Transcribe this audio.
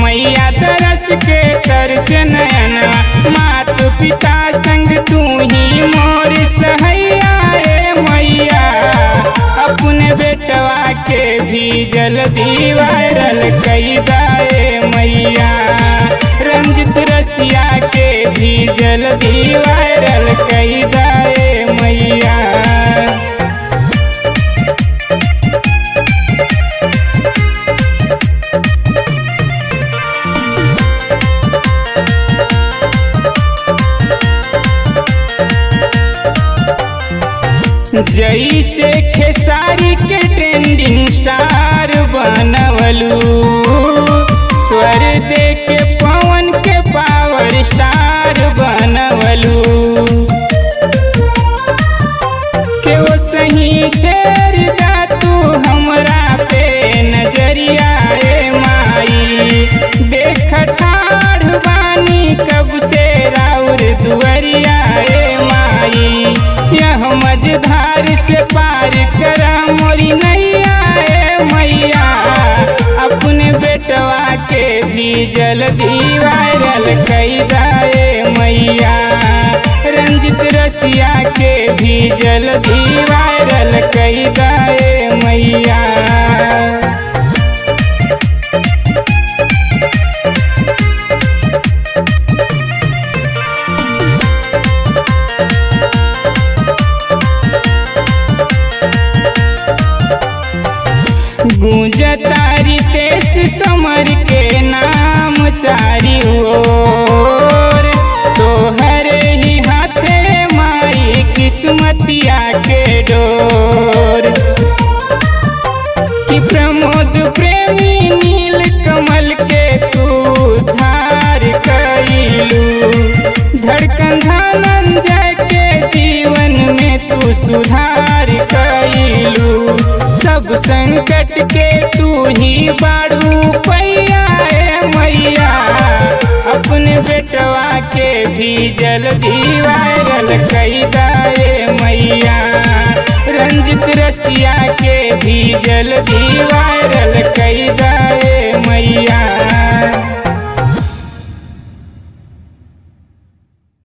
मैया तरस के कर से नयनवा। मात पिता संग तू ही मोर सहैया ए मैया, अपने बेटवा के भी जल्दी वायरल कई दाए मैया। रंजित रसिया के भी जल्दी वायरल कई दाए मैया। जैसे खेसारी के ट्रेंडिंग स्टार बनवलू, स्वर दे के पवन के पावर स्टार बनवलू। के वो सही फेर दा तू हमरा पे नजरिया ए माई। देख ठाढ़ बानी कब से राउर दुअरिया ए माई। यह मझधार से पार करा मोरी नैया ए मैया, अपने बेटवा के भी जल्दी वायरल कई दाए मैया। रंजित रसिया के भी जल्दी वायरल कई दाए मैया। गूंजतारी तेस समर के नाम चारी ओर, तोहरे ही हाथे माई किस्मतिया के डोर। कि प्रमोद प्रेमी नील कमल के तू धार कइलू। धड़कन धनंजय के जीवन में तू सुधार कइलू। सब संकट के तू ही बाड़ू पैया ए मैया, अपने बेटवा के भी जल्दी वायरल कई दाए मैया। रंजित रसिया के भी जल्दी वायरल कई दाए